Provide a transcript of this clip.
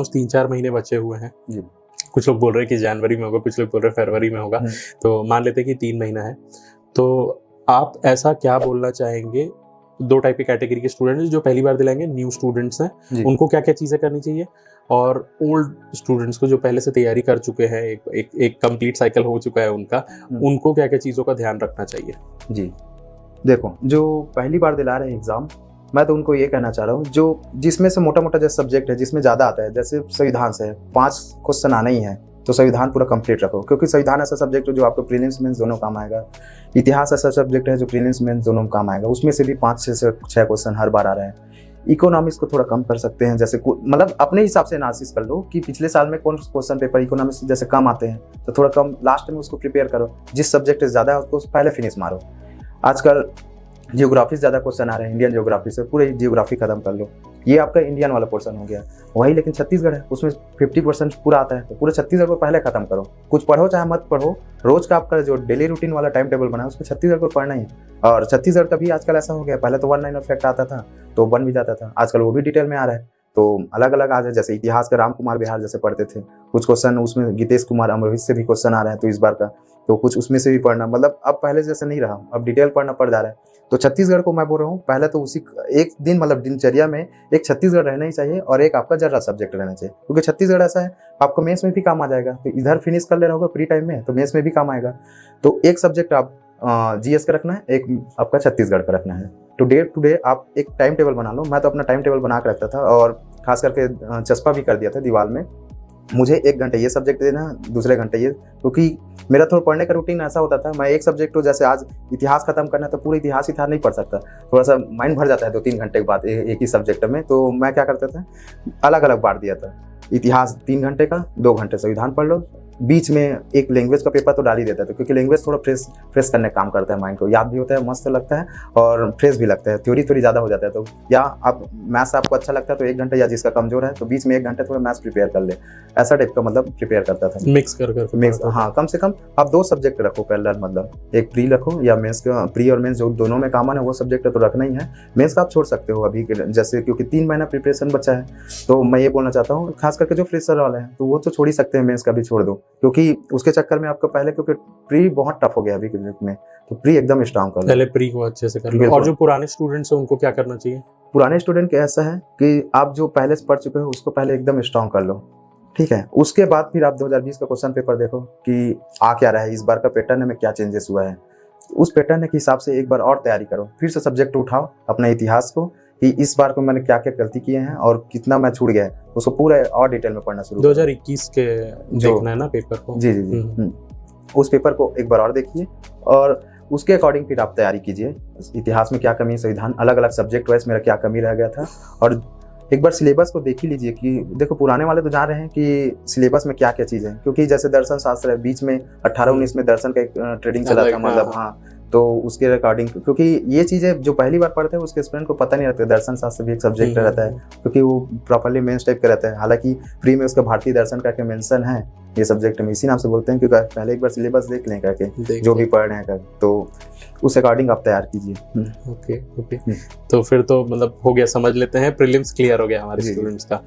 3-4 महीने बचे हुए हैं जी। कुछ लोग बोल रहे हैं कि जनवरी में होगा, कुछ लोग बोल रहे हैं फरवरी में होगा, तो मान लेते हैं कि 3 महीना है। तो आप ऐसा क्या बोलना चाहेंगे 2 टाइप की कैटेगरी के स्टूडेंट्स जो पहली बार दिलाएंगे, न्यू स्टूडेंट्स हैं, उनको क्या क्या चीज़ें करनी चाहिए, और ओल्ड स्टूडेंट्स को जो पहले से तैयारी कर चुके हैं, एक कंप्लीट साइकिल हो चुका है उनका, उनको क्या क्या चीज़ों का ध्यान रखना चाहिए? जी, देखो, जो पहली बार दिला रहे हैं एग्ज़ाम, मैं तो उनको ये कहना चाह रहा हूँ, जो जिसमें से मोटा मोटा जैसे सब्जेक्ट है जिसमें ज़्यादा आता है, जैसे संविधान से 5 क्वेश्चन आना ही है तो संविधान पूरा कंप्लीट रखो, क्योंकि संविधान ऐसा सब्जेक्ट है जो आपको प्रीलिम्स मेंस दोनों काम आएगा। इतिहास ऐसा सब्जेक्ट है जो प्रीलिम्स मेंस दोनों में काम आएगा, उसमें से भी 5 से 6 क्वेश्चन हर बार आ रहे हैं। इकोनॉमिक्स को थोड़ा कम कर सकते हैं, जैसे मतलब अपने हिसाब से एनालिसिस कर लो कि पिछले साल में कौन क्वेश्चन पेपर इकोनॉमिक्स जैसे कम आते हैं तो थोड़ा कम लास्ट में उसको प्रिपेयर करो, जिस सब्जेक्ट से ज़्यादा है उसको पहले फिनिश मारो। आजकल जियोग्राफी से ज़्यादा क्वेश्चन आ रहे हैं, इंडियन जियोग्राफी से पूरे जियोग्राफी खत्म कर लो, ये आपका इंडियन वाला पोर्शन हो गया। वही लेकिन छत्तीसगढ़ है, उसमें 50% पूरा आता है, तो पूरे छत्तीसगढ़ को पहले खत्म करो। कुछ पढ़ो चाहे मत पढ़ो, रोज का आपका जो डेली रूटीन वाला टाइम टेबल बना है उसमें छत्तीसगढ़ को पढ़ना ही। और छत्तीसगढ़ का भी आजकल ऐसा हो गया, पहले तो 1/9 फैक्ट आता था तो बन भी जाता था, आजकल वो भी डिटेल में आ रहा है, तो अलग अलग आ जाए। जैसे इतिहास का राम कुमार बिहार जैसे पढ़ते थे, कुछ क्वेश्चन उसमें गीतेश कुमार अमरोहित से भी क्वेश्चन आ रहे हैं तो इस बार का, तो कुछ उसमें से भी पढ़ना, मतलब अब पहले जैसे नहीं रहा, अब डिटेल पढ़ना पड़ जा रहा है। तो छत्तीसगढ़ को मैं बोल रहा हूँ पहले तो उसी एक दिन मतलब दिनचर्या में एक छत्तीसगढ़ रहना ही चाहिए और एक आपका जनरल सब्जेक्ट रहना चाहिए, क्योंकि छत्तीसगढ़ ऐसा है आपको मेंस में भी काम आ जाएगा, तो इधर फिनिश कर ले रहा होगा फ्री टाइम में तो मेंस में भी काम आएगा। तो एक सब्जेक्ट आप जीएस का रखना है, एक आपका छत्तीसगढ़ का रखना है। तो डे टू डे आप एक टाइम टेबल बना लो, मैं तो अपना टाइम टेबल बना के रखता था और खास करके चस्पा भी कर दिया था दीवार में, मुझे 1 घंटे ये सब्जेक्ट देना, दूसरे घंटे ये, क्योंकि मेरा थोड़ा पढ़ने का रूटीन ऐसा होता था, मैं एक सब्जेक्ट को जैसे आज इतिहास खत्म करना है तो पूरा इतिहास ही था नहीं पढ़ सकता, थोड़ा सा माइंड भर जाता है 2-3 घंटे के बाद एक ही सब्जेक्ट में। तो मैं क्या करता था, अलग अलग बांट दिया था, इतिहास 3 घंटे का, 2 घंटे संविधान पढ़ लो, बीच में एक लैंग्वेज का पेपर तो डाल ही देता था, क्योंकि लैंग्वेज थोड़ा फ्रेश करने का काम करता है, माइंड को याद भी होता है, मस्त लगता है और फ्रेश भी लगता है, थ्योरी थोड़ी ज़्यादा हो जाता है। तो या आप मैथ्स आपको अच्छा लगता है तो 1 घंटे, या जिसका कमजोर है तो बीच में 1 घंटे थोड़ा मैथ्स प्रिपेयर कर ले, ऐसा टाइप का मतलब प्रिपेयर करता था, मिक्स कर हाँ, कम से कम आप 2 सब्जेक्ट रखो पैरेलल, मतलब एक प्री रखो या मेंस का, प्री और मेंस जो दोनों में कॉमन है वो सब्जेक्ट तो रखना ही है। मेंस का आप छोड़ सकते हो अभी के जैसे, क्योंकि 3 महीना प्रिपरेशन बचा है, तो मैं ये बोलना चाहता हूँ खास करके जो फ्रेशर वाले हैं तो वो तो छोड़ ही सकते हैं, मेंस का भी छोड़ दो, क्योंकि उसके चक्कर में आपको पहले, क्योंकि प्री बहुत टफ हो गया अभी के युग में, तो प्री एकदम स्ट्रांग कर लो, पहले प्री को अच्छे से कर लो। और जो पुराने स्टूडेंट्स हैं उनको क्या करना चाहिए? पुराने स्टूडेंट के ऐसा है कि आप जो पहले से पढ़ चुके हो उसको पहले एकदम स्ट्रांग कर लो, ठीक है, उसके बाद फिर आप 2020 का क्वेश्चन पेपर देखो कि आ क्या रहा है, इस बार का पैटर्न में क्या चेंजेस हुआ है, उस पैटर्न के हिसाब से एक बार और तैयारी करो, फिर से सब्जेक्ट उठाओ अपना इतिहास को कि इस बार को मैंने क्या क्या गलती किए हैं और कितना मैं छूट गया है, उसको पूरा और डिटेल में पढ़ना शुरू 2021 के देखना है ना पेपर को। जी, उस पेपर को एक बार और देखिए और उसके अकॉर्डिंग फिर आप तैयारी कीजिए, इतिहास में क्या कमी है, संविधान, अलग अलग सब्जेक्ट वाइज मेरा क्या कमी रह गया था, और एक बार सिलेबस को देख ही लीजिए कि देखो पुराने वाले तो जान रहे हैं कि सिलेबस में क्या क्या चीज़ है, क्योंकि जैसे दर्शन शास्त्र है, बीच में 18-19 में दर्शन का एक ट्रेडिंग चला था, मतलब हाँ, तो उसके अकॉर्डिंग, क्योंकि ये चीज़ें जो पहली बार पढ़ते हैं उसके स्टूडेंट को पता नहीं रहता, दर्शन शास्त्र भी एक सब्जेक्ट रहता है, क्योंकि वो प्रॉपर्ली मेंस टाइप का रहता है, हालांकि प्री में उसका भारतीय दर्शन करके मेंशन है ये सब्जेक्ट में, इसी नाम से बोलते हैं, क्योंकि पहले एक बार सिलेबस देख लें करके जो भी पढ़ रहे हैं कर, तो उस अकॉर्डिंग आप तैयार कीजिए। ओके तो फिर तो मतलब हो गया, समझ लेते हैं प्रीलिम्स क्लियर हो गया हमारे स्टूडेंट्स का।